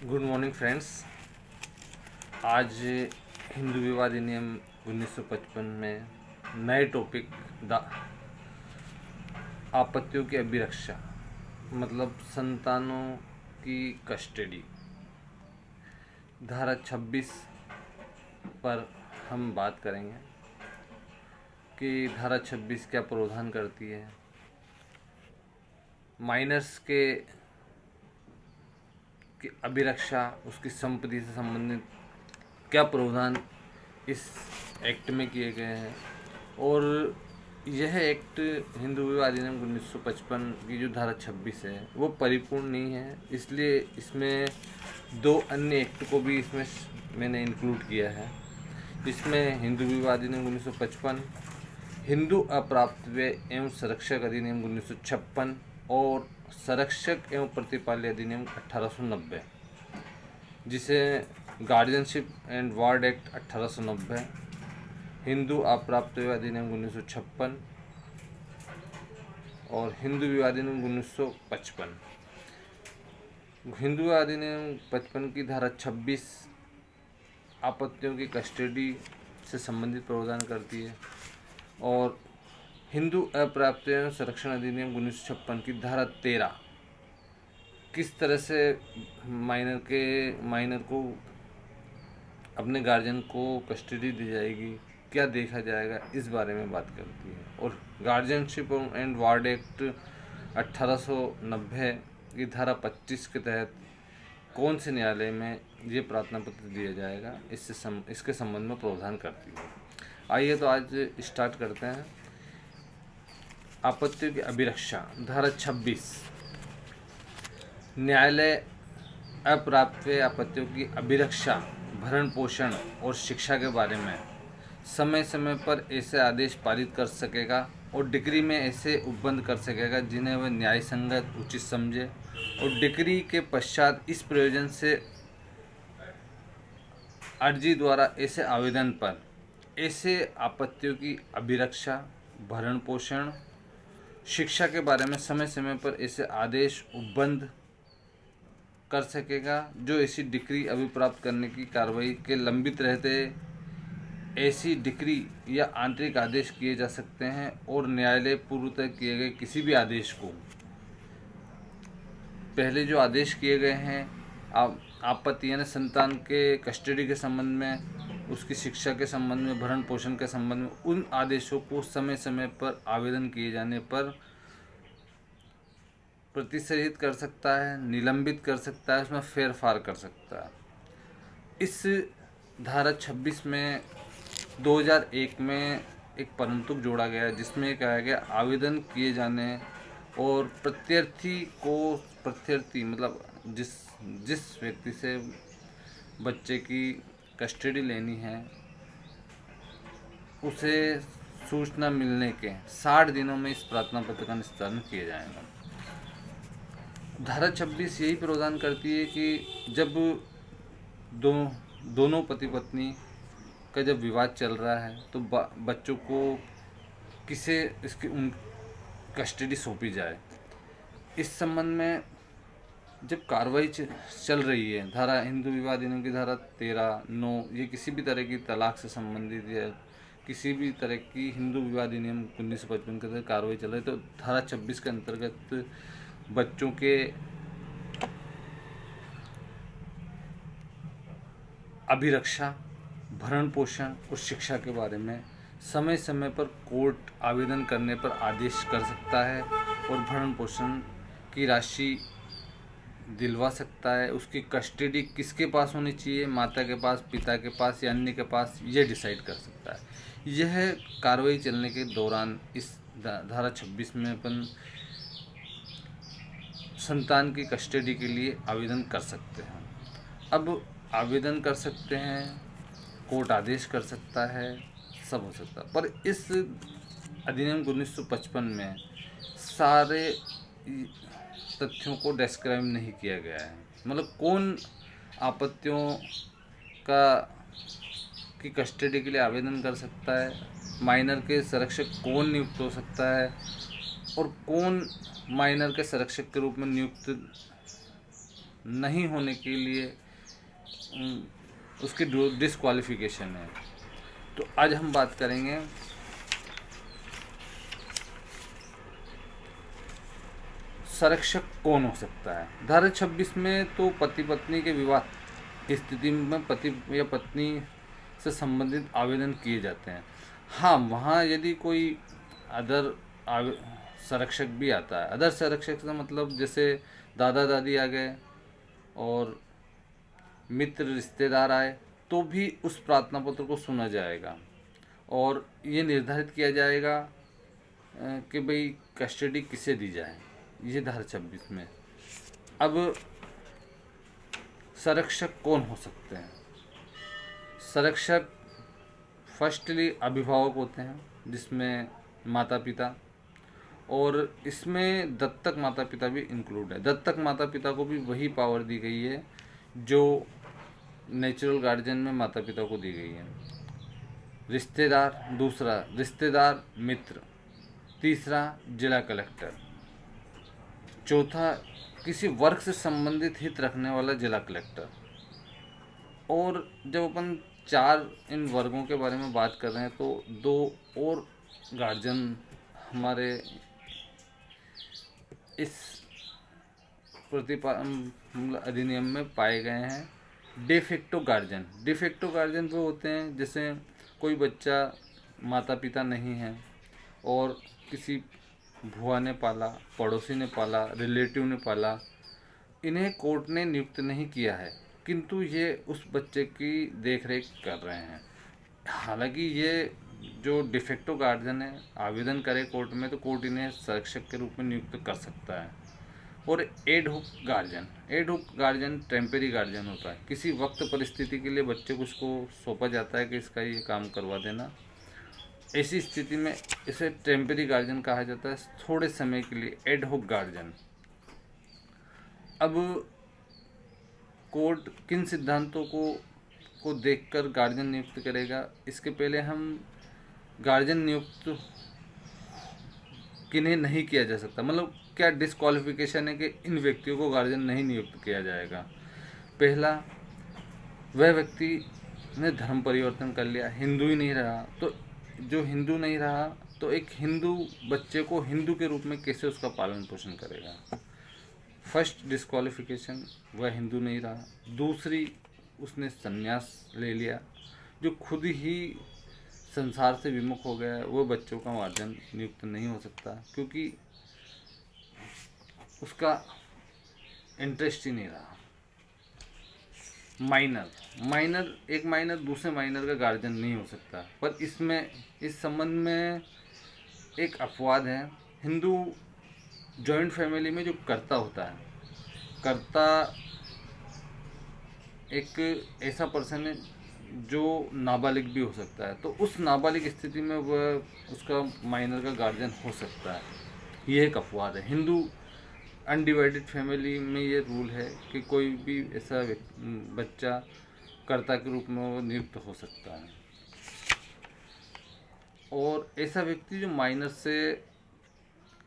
Good morning friends. आज हिंदू विवाह अधिनियम 1955 में नए टॉपिक द आपत्तियों की अभिरक्षा मतलब संतानों की कस्टडी धारा 26 पर हम बात करेंगे कि धारा 26 क्या प्रावधान करती है। माइनर्स के की अभिरक्षा, उसकी संपत्ति से संबंधित क्या प्रावधान इस एक्ट में किए गए हैं। और यह एक्ट हिंदू विवाह अधिनियम 1955 की जो धारा 26 है वो परिपूर्ण नहीं है, इसलिए इसमें दो अन्य एक्ट को भी इसमें मैंने इंक्लूड किया है। इसमें हिंदू विवाह अधिनियम 1955, हिंदू अप्राप्तव्य एवं संरक्षक अधिनियम 1956 और संरक्षक एवं प्रतिपाल्य अधिनियम 1890, जिसे guardianship and ward act 1890, Hindu अप्राप्तव्य अधिनियम 1956 और हिंदू विवाह अधिनियम 1955। हिंदू विवाह अधिनियम 55 की धारा 26 आपत्तियों की कस्टडी से संबंधित प्रावधान करती है और हिंदू अप्राप्तव्य संरक्षण अधिनियम 1956 की धारा 13 किस तरह से माइनर को अपने गार्जियन को कस्टडी दी जाएगी, क्या देखा जाएगा, इस बारे में बात करती है। और गार्जियनशिप एंड वार्ड एक्ट 1890 की धारा 25 के तहत कौन से न्यायालय में ये प्रार्थना पत्र दिया जाएगा, इसके संबंध में प्रावधान करती है। आइए तो आज स्टार्ट करते हैं। आपत्तियों की अभिरक्षा धारा 26, न्यायालय अप्राप्य आपत्तियों की अभिरक्षा, भरण पोषण और शिक्षा के बारे में समय समय पर ऐसे आदेश पारित कर सकेगा और डिक्री में ऐसे उपबंध कर सकेगा जिन्हें वह न्याय संगत उचित समझे, और डिक्री के पश्चात इस प्रयोजन से अर्जी द्वारा ऐसे आवेदन पर ऐसे आपत्तियों की अभिरक्षा, भरण पोषण, शिक्षा के बारे में समय समय पर ऐसे आदेश उपबंध कर सकेगा जो ऐसी डिक्री अभिप्राप्त करने की कार्रवाई के लंबित रहते ऐसी डिक्री या आंतरिक आदेश किए जा सकते हैं। और न्यायालय पूर्वतः किए गए किसी भी आदेश को, पहले जो आदेश किए गए हैं आपत्ति यानी संतान के कस्टडी के संबंध में, उसकी शिक्षा के संबंध में, भरण पोषण के संबंध में, उन आदेशों को समय समय पर आवेदन किए जाने पर प्रतिशहित कर सकता है, निलंबित कर सकता है, उसमें फेरफार कर सकता है। इस धारा 26 में 2001 में एक परंतुक जोड़ा गया जिसमें कहा गया आवेदन किए जाने और प्रत्यर्थी मतलब जिस व्यक्ति से बच्चे की कस्टडी लेनी है उसे सूचना मिलने के 60 दिनों में इस प्रार्थना पत्र का निस्तारण किया जाएगा। धारा 26 यही प्रावधान करती है कि जब दोनों पति पत्नी का जब विवाद चल रहा है तो बच्चों को किसे इसकी कस्टडी सौंपी जाए। इस संबंध में जब कार्रवाई चल रही है, धारा हिंदू विवाह अधिनियम की धारा 13, 9, ये किसी भी तरह की तलाक से संबंधित या किसी भी तरह की हिंदू विवाह अधिनियम 1955 के तहत कार्रवाई चल रही है, तो धारा 26 के अंतर्गत बच्चों के अभिरक्षा, भरण पोषण और शिक्षा के बारे में समय समय पर कोर्ट आवेदन करने पर आदेश कर सकता है और भरण पोषण की राशि दिलवा सकता है। उसकी कस्टडी किसके पास होनी चाहिए, माता के पास, पिता के पास या अन्य के पास, ये डिसाइड कर सकता है। यह कार्रवाई चलने के दौरान इस धारा 26 में अपन संतान की कस्टडी के लिए आवेदन कर सकते हैं। अब आवेदन कर सकते हैं, कोर्ट आदेश कर सकता है, सब हो सकता है। पर इस अधिनियम 1955 में सारे तथ्यों को डिस्क्राइब नहीं किया गया है। मतलब कौन आपत्तियों की कस्टडी के लिए आवेदन कर सकता है, माइनर के संरक्षक कौन नियुक्त हो सकता है और कौन माइनर के संरक्षक के रूप में नियुक्त नहीं होने के लिए उसकी डिस्क्वालिफिकेशन है। तो आज हम बात करेंगे संरक्षक कौन हो सकता है। धारा 26 में तो पति पत्नी के विवाह की स्थिति में पति या पत्नी से संबंधित आवेदन किए जाते हैं। हाँ, वहाँ यदि कोई अदर संरक्षक भी आता है, अदर संरक्षक से मतलब जैसे दादा दादी आ गए और मित्र रिश्तेदार आए, तो भी उस प्रार्थना पत्र को सुना जाएगा और ये निर्धारित किया जाएगा कि भाई कस्टडी किसे दी जाए। ये धारा 26 में। अब संरक्षक कौन हो सकते हैं? संरक्षक फर्स्टली अभिभावक होते हैं, जिसमें माता पिता, और इसमें दत्तक माता पिता भी इंक्लूड है। दत्तक माता पिता को भी वही पावर दी गई है जो नेचुरल गार्जियन में माता पिता को दी गई है। रिश्तेदार, दूसरा रिश्तेदार मित्र, तीसरा जिला कलेक्टर, चौथा किसी वर्ग से संबंधित हित रखने वाला जिला कलेक्टर। और जब अपन 4 इन वर्गों के बारे में बात कर रहे हैं तो 2 और गार्जियन हमारे इस अधिनियम में पाए गए हैं। De facto guardian. डिफेक्टो गार्जियन वो होते हैं जैसे कोई बच्चा माता पिता नहीं है और किसी भुआ ने पाला, पड़ोसी ने पाला, रिलेटिव ने पाला, इन्हें कोर्ट ने नियुक्त नहीं किया है, किंतु ये उस बच्चे की देखरेख कर रहे हैं। हालांकि ये जो डिफेक्टो गार्जियन है, आवेदन करे कोर्ट में तो कोर्ट इन्हें संरक्षक के रूप में नियुक्त कर सकता है। और ad hoc guardian. Ad hoc guardian temporary guardian होता है। किसी वक्त परिस्थिति के लिए बच्चे को उसको सौंपा जाता है कि इसका ये काम करवा देना। ऐसी स्थिति में इसे टेम्परेरी गार्जियन कहा जाता है, थोड़े समय के लिए एड हुक गार्जियन। अब कोर्ट किन सिद्धांतों को देखकर गार्जियन नियुक्त करेगा, इसके पहले हम गार्जियन नियुक्त किन्हें नहीं किया जा सकता, मतलब क्या डिस्क्वालिफिकेशन है कि इन व्यक्तियों को गार्जियन नहीं नियुक्त किया जाएगा। पहला, वह व्यक्ति ने धर्म परिवर्तन कर लिया, हिंदू ही नहीं रहा। तो जो हिंदू नहीं रहा तो एक हिंदू बच्चे को हिंदू के रूप में कैसे उसका पालन पोषण करेगा। फर्स्ट डिस्क्वालिफिकेशन, वह हिंदू नहीं रहा। दूसरी, उसने संन्यास ले लिया, जो खुद ही संसार से विमुख हो गया है, वो बच्चों का गार्जियन नियुक्त नहीं हो सकता, क्योंकि उसका इंटरेस्ट ही नहीं रहा। माइनर, एक माइनर दूसरे माइनर का गार्जियन नहीं हो सकता। पर इसमें इस संबंध में एक अपवाद है। हिंदू जॉइंट फैमिली में जो कर्ता होता है, कर्ता एक ऐसा पर्सन है जो नाबालिग भी हो सकता है। तो उस नाबालिग स्थिति में वह उसका माइनर का गार्जियन हो सकता है। ये एक अपवाद है। हिंदू अनडिवाइडेड फैमिली में ये रूल है कि कोई भी ऐसा बच्चा कर्ता के रूप में वो नियुक्त हो सकता है। और ऐसा व्यक्ति जो माइनर से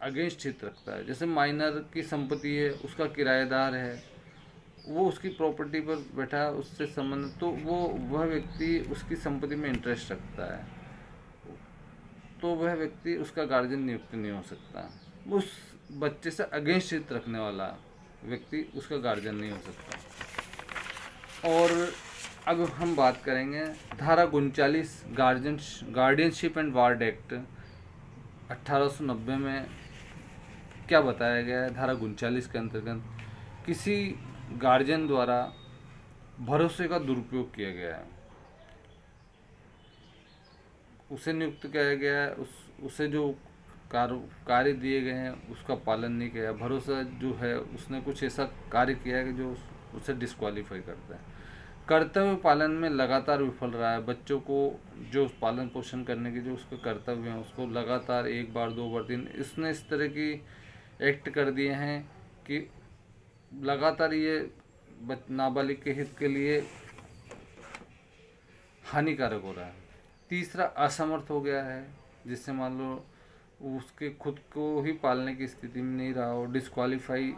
अगेंस्ट हित रखता है, जैसे माइनर की संपत्ति है, उसका किराएदार है, वो उसकी प्रॉपर्टी पर बैठा है, उससे संबंध, तो वह व्यक्ति उसकी संपत्ति में इंटरेस्ट रखता है, तो वह व्यक्ति उसका गार्जियन नियुक्त नहीं हो सकता। उस बच्चे से अगेंस्ट हित रखने वाला व्यक्ति उसका गार्जियन नहीं हो सकता। और अब हम बात करेंगे धारा 39 गार्डियनशिप एंड वार्ड एक्ट 1890 में क्या बताया गया है। धारा 39 के अंतर्गत किसी गार्जियन द्वारा भरोसे का दुरुपयोग किया गया है, उसे नियुक्त किया गया है, उसे जो कार्य दिए गए हैं उसका पालन नहीं किया, भरोसा जो है उसने कुछ ऐसा कार्य किया है कि जो उसे डिस्क्वालीफाई करता है। कर्तव्य पालन में लगातार विफल रहा है, बच्चों को जो पालन पोषण करने के जो उसके कर्तव्य हैं उसको लगातार 1 बार 2 बार 3, इसने इस तरह की एक्ट कर दिए हैं कि लगातार ये नाबालिग के हित के लिए हानिकारक हो रहा है। तीसरा, असमर्थ हो गया है, जिससे मान लो उसके खुद को ही पालने की स्थिति में नहीं रहा हो, डिस्क्वालीफाई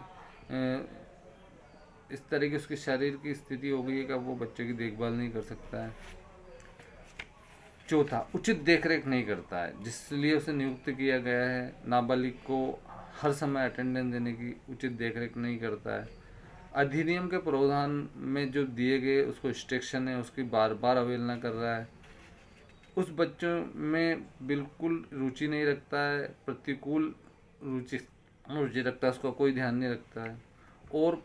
इस तरह की उसकी शरीर की स्थिति हो गई है कि अब वो बच्चे की देखभाल नहीं कर सकता है। चौथा, उचित देखरेख नहीं करता है, जिसलिए उसे नियुक्त किया गया है। नाबालिग को हर समय अटेंडेंस देने की उचित देखरेख नहीं करता है। अधिनियम के प्रावधान में जो दिए गए उसको रिस्ट्रिक्शन है, उसकी बार बार अवहेलना कर रहा है। उस बच्चों में बिल्कुल रुचि नहीं रखता है, प्रतिकूल रुचि रखता है, उसका कोई ध्यान नहीं रखता है। और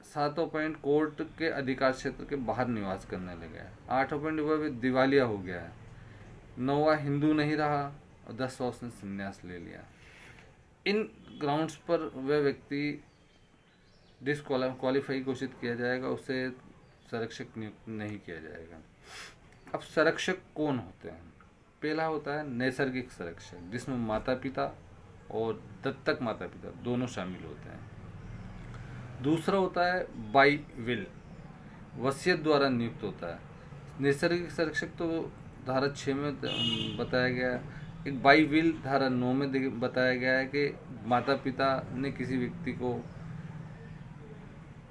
7वां पॉइंट, कोर्ट के अधिकार क्षेत्र के बाहर निवास करने लगा है। 8वां पॉइंट, वह दिवालिया हो गया है। 9वां, हिंदू नहीं रहा। और 10वां, उसने संन्यास ले लिया। इन ग्राउंड्स पर वह व्यक्ति डिसक्वालीफाई घोषित किया जाएगा, उसे संरक्षक नियुक्त नहीं किया जाएगा। अब संरक्षक कौन होते हैं? पहला होता है नैसर्गिक संरक्षक, जिसमें माता पिता और दत्तक माता पिता दोनों शामिल होते हैं। दूसरा होता है बाई विल, वसीयत द्वारा नियुक्त होता है। नैसर्गिक संरक्षक तो धारा 6 में बताया गया है। एक बाई विल धारा 9 में बताया गया है कि माता पिता ने किसी व्यक्ति को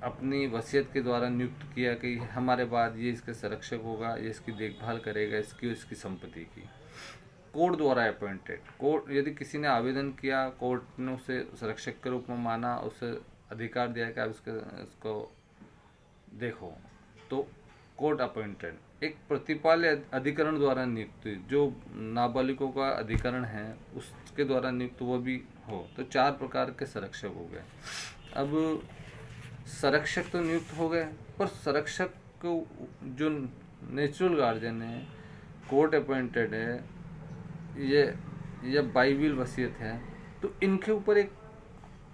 अपनी वसीयत के द्वारा नियुक्त किया कि हमारे बाद ये इसका संरक्षक होगा, ये इसकी देखभाल करेगा, इसकी संपत्ति की। कोर्ट द्वारा अपॉइंटेड, कोर्ट यदि किसी ने आवेदन किया, कोर्ट ने उसे संरक्षक के रूप में माना, उसे अधिकार दिया कि आप इसको देखो, तो कोर्ट अपॉइंटेड। एक प्रतिपाल्य अधिकरण द्वारा नियुक्त, जो नाबालिगों का अधिकरण है उसके द्वारा नियुक्त वो भी हो। तो 4 प्रकार के संरक्षक हो गए। अब संरक्षक तो नियुक्त हो गए, पर संरक्षक को जो नेचुरल गार्जियन है, कोर्ट अपॉइंटेड है, ये बाई विल वसीयत है, तो इनके ऊपर एक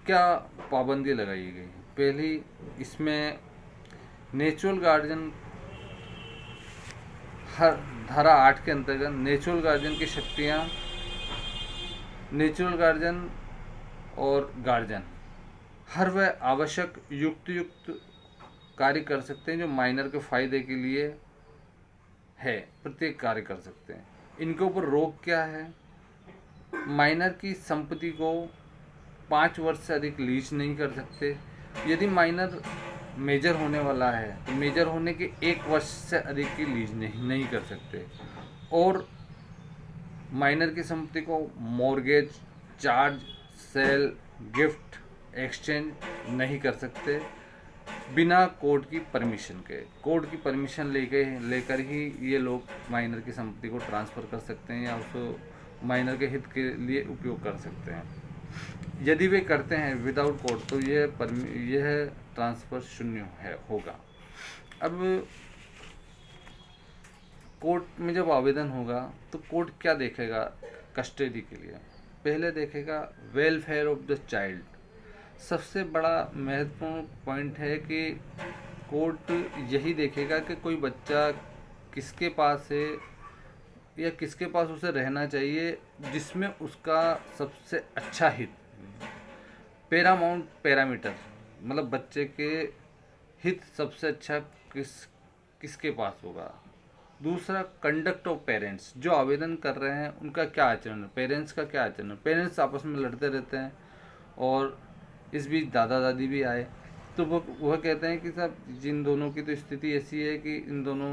क्या पाबंदी लगाई गई है? पहली, इसमें नेचुरल गार्जियन हर धारा 8 के अंतर्गत नेचुरल गार्जियन की शक्तियाँ, नेचुरल गार्जियन और गार्जियन हर वह आवश्यक युक्त कार्य कर सकते हैं जो माइनर के फायदे के लिए है, प्रत्येक कार्य कर सकते हैं। इनके ऊपर रोक क्या है? माइनर की संपत्ति को 5 वर्ष से अधिक लीज नहीं कर सकते। यदि माइनर मेजर होने वाला है तो मेजर होने के 1 वर्ष से अधिक की लीज नहीं कर सकते। और माइनर की संपत्ति को mortgage, charge, sell, gift, exchange नहीं कर सकते बिना कोर्ट की परमिशन के। कोर्ट की परमिशन लेकर ही ये लोग माइनर की संपत्ति को ट्रांसफ़र कर सकते हैं या उसको माइनर के हित के लिए उपयोग कर सकते हैं। यदि वे करते हैं विदाउट कोर्ट तो यह ट्रांसफ़र शून्य होगा। अब कोर्ट में जब आवेदन होगा तो कोर्ट क्या देखेगा कस्टडी के लिए? पहले देखेगा वेलफेयर ऑफ द चाइल्ड। सबसे बड़ा महत्वपूर्ण पॉइंट है कि कोर्ट यही देखेगा कि कोई बच्चा किसके पास है या किसके पास उसे रहना चाहिए जिसमें उसका सबसे अच्छा हित, पैरामाउंट पैरामीटर, मतलब बच्चे के हित सबसे अच्छा किसके पास होगा। दूसरा, कंडक्ट ऑफ पेरेंट्स, जो आवेदन कर रहे हैं उनका क्या आचरण है, पेरेंट्स का क्या आचरण है। पेरेंट्स आपस में लड़ते रहते हैं और इस बीच दादा दादी भी आए तो वह कहते हैं कि साहब जिन दोनों की तो स्थिति ऐसी है कि इन दोनों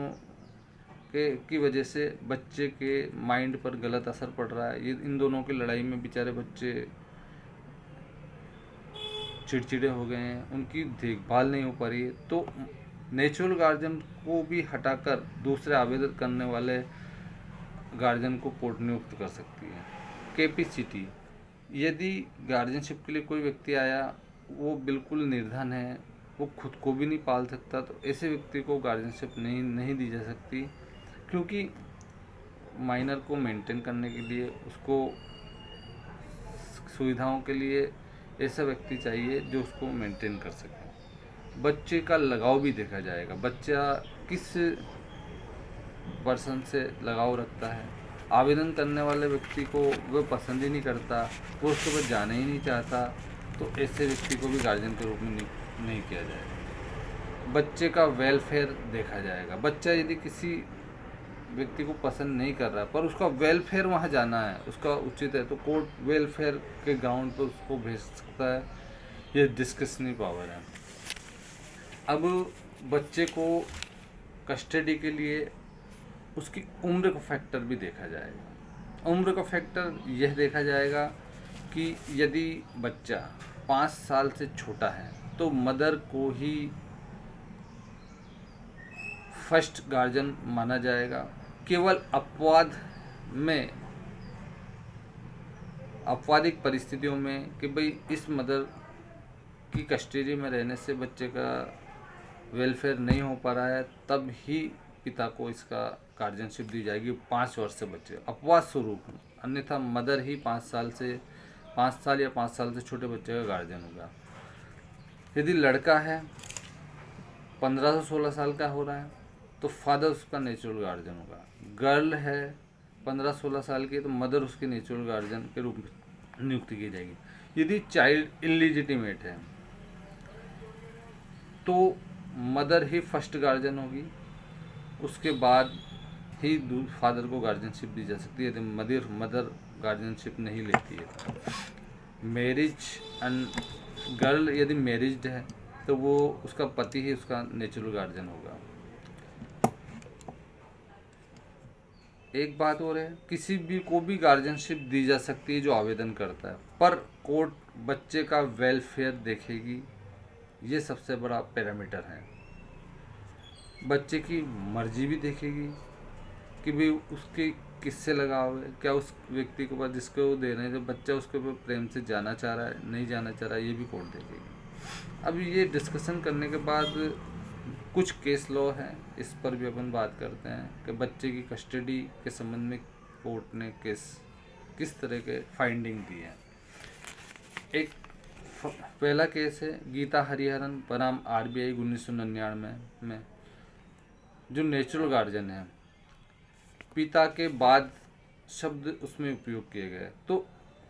की वजह से बच्चे के माइंड पर गलत असर पड़ रहा है। ये इन दोनों की लड़ाई में बेचारे बच्चे चिड़चिड़े हो गए हैं, उनकी देखभाल नहीं हो पा रही है। तो नेचुरल गार्जियन को भी हटाकर दूसरे आवेदन करने वाले गार्जियन को कोर्ट नियुक्त कर सकती है। कैपेसिटी, यदि गार्जियनशिप के लिए कोई व्यक्ति आया, वो बिल्कुल निर्धन है, वो खुद को भी नहीं पाल सकता, तो ऐसे व्यक्ति को गार्जियनशिप नहीं दी जा सकती, क्योंकि माइनर को मेंटेन करने के लिए, उसको सुविधाओं के लिए ऐसा व्यक्ति चाहिए जो उसको मेंटेन कर सके। बच्चे का लगाव भी देखा जाएगा, बच्चा किस पर्सन से लगाव रखता है। आवेदन करने वाले व्यक्ति को वह पसंद ही नहीं करता, वो उसके पास जाना ही नहीं चाहता, तो ऐसे व्यक्ति को भी गार्जियन के रूप में नहीं किया जाएगा। बच्चे का वेलफेयर देखा जाएगा। बच्चा यदि किसी व्यक्ति को पसंद नहीं कर रहा पर उसका वेलफेयर वहाँ जाना है, उसका उचित है, तो कोर्ट वेलफेयर के ग्राउंड पर उसको भेज सकता है। ये डिस्कशनरी पावर है। अब बच्चे को कस्टडी के लिए उसकी उम्र का फैक्टर भी देखा जाएगा। उम्र का फैक्टर यह देखा जाएगा कि यदि बच्चा 5 साल से छोटा है तो मदर को ही फर्स्ट गार्जियन माना जाएगा। केवल अपवादिक परिस्थितियों में कि भाई इस मदर की कस्टडी में रहने से बच्चे का वेलफेयर नहीं हो पा रहा है, तब ही पिता को इसका गार्जियनशिप दी जाएगी 5 वर्ष से बच्चे, अपवाद स्वरूप। अन्यथा मदर ही 5 साल या 5 साल से छोटे बच्चे का गार्जियन होगा। यदि लड़का है 15 से 16 साल का हो रहा है तो फादर उसका नेचुरल गार्जियन होगा। गर्ल है 15-16 साल की तो मदर उसकी नेचुरल गार्जियन के रूप में नियुक्ति की जाएगी। यदि चाइल्ड इलिजिटिमेट है तो मदर ही फर्स्ट गार्जियन होगी, उसके बाद ही फादर को गार्जियनशिप दी जा सकती है यदि मदर गार्जियनशिप नहीं लेती है। मैरिज एंड गर्ल यदि मैरिज्ड है तो वो उसका पति ही उसका नेचुरल गार्जियन होगा। एक बात और है, किसी भी को भी गार्जियनशिप दी जा सकती है जो आवेदन करता है, पर कोर्ट बच्चे का वेलफेयर देखेगी। ये सबसे बड़ा पैरामीटर है। बच्चे की मर्जी भी देखेगी कि भाई उसके किससे लगाव है, क्या उस व्यक्ति के पास जिसको वो दे रहे हैं जो बच्चा उसके ऊपर प्रेम से जाना चाह रहा है, नहीं जाना चाह रहा है, ये भी कोर्ट देखेगी। अब ये डिस्कशन करने के बाद कुछ केस लॉ हैं, इस पर भी अपन बात करते हैं कि बच्चे की कस्टडी के संबंध में कोर्ट ने किस तरह के फाइंडिंग दी है। एक पहला केस है गीता हरिहरन बनाम RBI 1999 में, जो नेचुरल गार्जियन है, पिता के बाद शब्द उसमें उपयोग किए गए। तो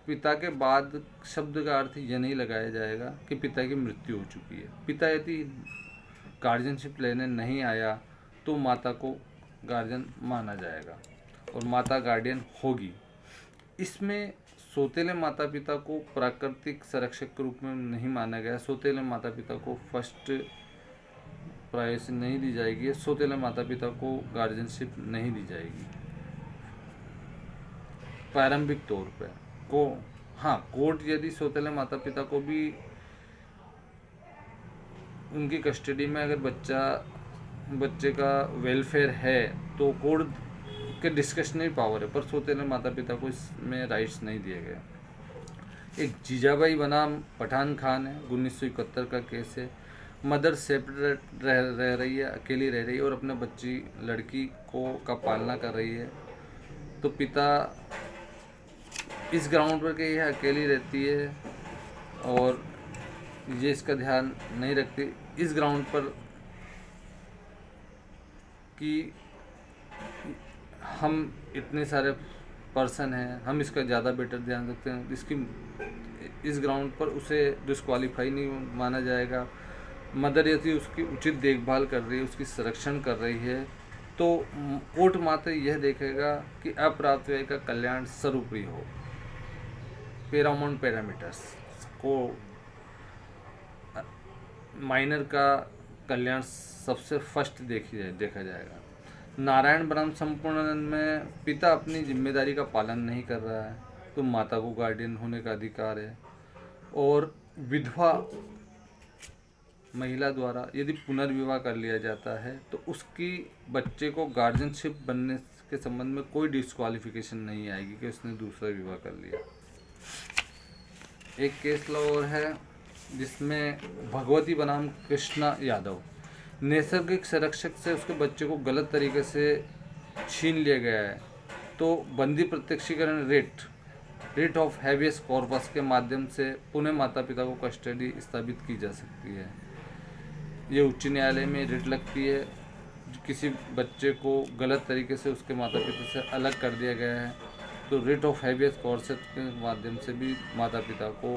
पिता के बाद शब्द का अर्थ यह नहीं लगाया जाएगा कि पिता की मृत्यु हो चुकी है। पिता यदि गार्जियनशिप लेने नहीं आया तो माता को गार्जियन माना जाएगा और माता गार्डियन होगी। इसमें सौतेले माता पिता को प्राकृतिक संरक्षक के रूप में नहीं माना गया। सौतेले माता पिता को फर्स्ट प्रायोरिटी नहीं दी जाएगी। सौतेले माता पिता को गार्जियनशिप नहीं दी जाएगी प्रारंभिक तौर पर। कोर्ट यदि सौतेले माता पिता को भी उनकी कस्टडी में अगर बच्चे का वेलफेयर है तो कोर्ट के डिस्कशनरी पावर है, पर सौतेले माता पिता को इसमें राइट्स नहीं दिए गए। एक जीजाबाई बनाम पठान खान है, 1971 का केस है। मदर सेपरेट रह रही है, अकेली रह रही है और अपने लड़की का पालना कर रही है। तो पिता इस ग्राउंड पर कि यह अकेली रहती है और ये इसका ध्यान नहीं रखती, इस ग्राउंड पर कि हम इतने सारे पर्सन हैं, हम इसका ज़्यादा बेटर ध्यान रखते हैं, इस ग्राउंड पर उसे डिस्क्वालीफाई नहीं माना जाएगा। मदर यदि उसकी उचित देखभाल कर रही है, उसकी संरक्षण कर रही है, तो कोर्ट मात्र यह देखेगा कि अप्राप्त व्यय का कल्याण सर्वोपरि हो। पैरामाउंट पैरामीटर्स को माइनर का कल्याण सबसे फर्स्ट देखा जाएगा। नारायण बनाम संपूर्णानंद में पिता अपनी जिम्मेदारी का पालन नहीं कर रहा है तो माता को गार्डियन होने का अधिकार है। और विधवा महिला द्वारा यदि पुनर्विवाह कर लिया जाता है तो उसकी बच्चे को गार्जियनशिप बनने के संबंध में कोई डिस्क्वालिफिकेशन नहीं आएगी कि उसने दूसरा विवाह कर लिया। एक केस लॉ और है जिसमें भगवती बनाम कृष्णा यादव, नैसर्गिक संरक्षक से उसके बच्चे को गलत तरीके से छीन लिया गया है तो बंदी प्रत्यक्षीकरण रिट ऑफ हैबियस कॉर्पस के माध्यम से पुनः माता पिता को कस्टडी स्थापित की जा सकती है। ये उच्च न्यायालय में रिट लगती है। किसी बच्चे को गलत तरीके से उसके माता पिता से अलग कर दिया गया है तो रिट ऑफ हैबियस कॉर्पस के माध्यम से भी माता पिता को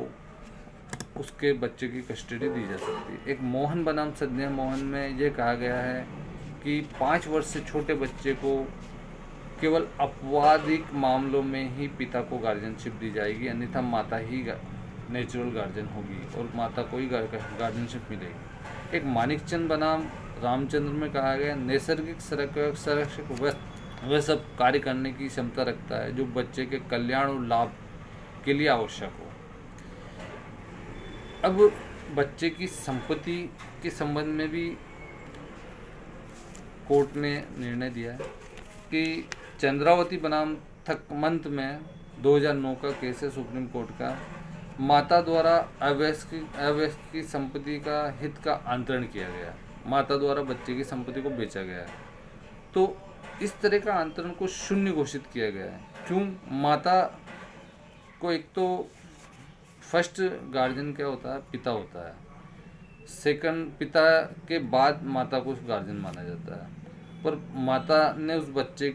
उसके बच्चे की कस्टडी दी जा सकती है। एक मोहन बनाम संज्ञा मोहन में यह कहा गया है कि 5 वर्ष से छोटे बच्चे को केवल अपवादिक मामलों में ही पिता को गार्जियनशिप दी जाएगी, अन्यथा माता ही नेचुरल गार्जियन होगी और माता को ही गार्जियनशिप मिलेगी। एक मानिकचंद बनाम रामचंद्र में कहा गया, नैसर्गिक संरक्षक वह सब कार्य करने की क्षमता रखता है जो बच्चे के कल्याण और लाभ के लिए आवश्यक हो। अब बच्चे की संपत्ति के संबंध में भी कोर्ट ने निर्णय दिया है कि चंद्रावती बनाम थकमंत में 2009 का केस है सुप्रीम कोर्ट का, माता द्वारा अवयस्क की संपत्ति का हित का आंतरण किया गया, माता द्वारा बच्चे की संपत्ति को बेचा गया है। तो इस तरह का आंतरण को शून्य घोषित किया गया है। क्यों? माता को एक तो फर्स्ट गार्जियन क्या होता है? पिता होता है। सेकंड, पिता के बाद माता को गार्जियन माना जाता है, पर माता ने उस बच्चे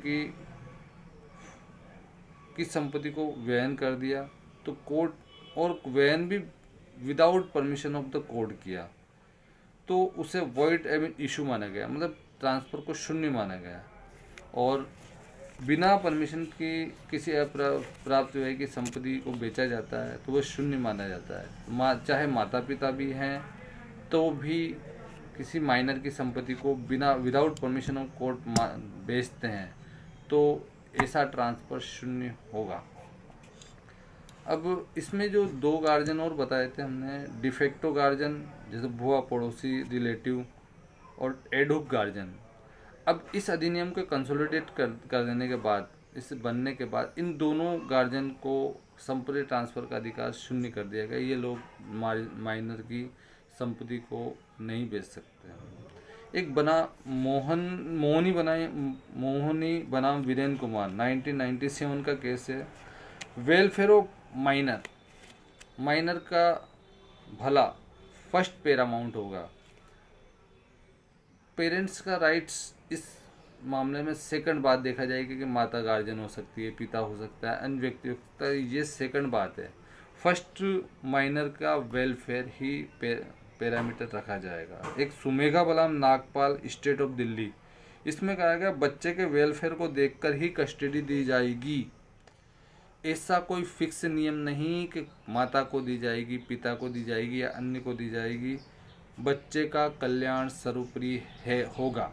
की संपत्ति को व्ययन कर दिया, तो कोर्ट, और व्ययन भी without permission of the court किया, तो उसे वॉइड इशू माना गया, मतलब ट्रांसफ़र को शून्य माना गया। और बिना परमिशन की किसी अप्राप्त व्यय की संपत्ति को बेचा जाता है तो वह शून्य माना जाता है। चाहे माता पिता भी हैं तो भी किसी माइनर की संपत्ति को विदाउट परमिशन ऑफ कोर्ट बेचते हैं तो ऐसा ट्रांसफ़र शून्य होगा। अब इसमें जो 2 गार्जियन और बताए थे हमने, डिफेक्टो गार्जियन जैसे बुआ, पड़ोसी, रिलेटिव, और एडहुक गार्जियन। अब इस अधिनियम को कंसोलिडेट कर देने के बाद, इस बनने के बाद, इन दोनों गार्जियन को संपत्ति ट्रांसफ़र का अधिकार शून्य कर दिया गया। ये लोग माइनर की संपत्ति को नहीं बेच सकते। एक बना मोहनी बनाम वीरेंद्र कुमार 1997 का केस है। वेलफेयर ऑफ माइनर का भला फर्स्ट पैरामाउंट होगा। पेरेंट्स का राइट्स इस मामले में सेकंड बात देखा जाएगी कि माता गार्जियन हो सकती है, पिता हो सकता है, अन्य व्यक्ति हो सकता है, ये सेकंड बात है। फर्स्ट माइनर का वेलफेयर ही पैरामीटर रखा जाएगा। एक सुमेघा बनाम नागपाल स्टेट ऑफ दिल्ली, इसमें कहा गया बच्चे के वेलफेयर को देखकर ही कस्टडी दी जाएगी। ऐसा कोई फिक्स नियम नहीं कि माता को दी जाएगी, पिता को दी जाएगी या अन्य को दी जाएगी। बच्चे का कल्याण सर्वोपरि होगा।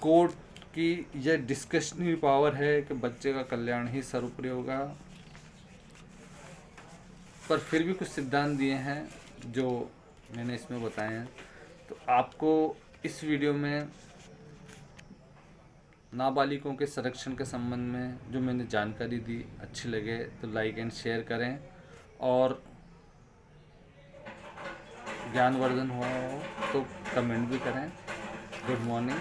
कोर्ट की यह डिस्कशनरी पावर है कि बच्चे का कल्याण ही सर्वोपरि होगा, पर फिर भी कुछ सिद्धांत दिए हैं जो मैंने इसमें बताए हैं। तो आपको इस वीडियो में नाबालिगों के संरक्षण के संबंध में जो मैंने जानकारी दी अच्छी लगे तो लाइक एंड शेयर करें, और ज्ञानवर्धन हुआ हो तो कमेंट भी करें। Good morning.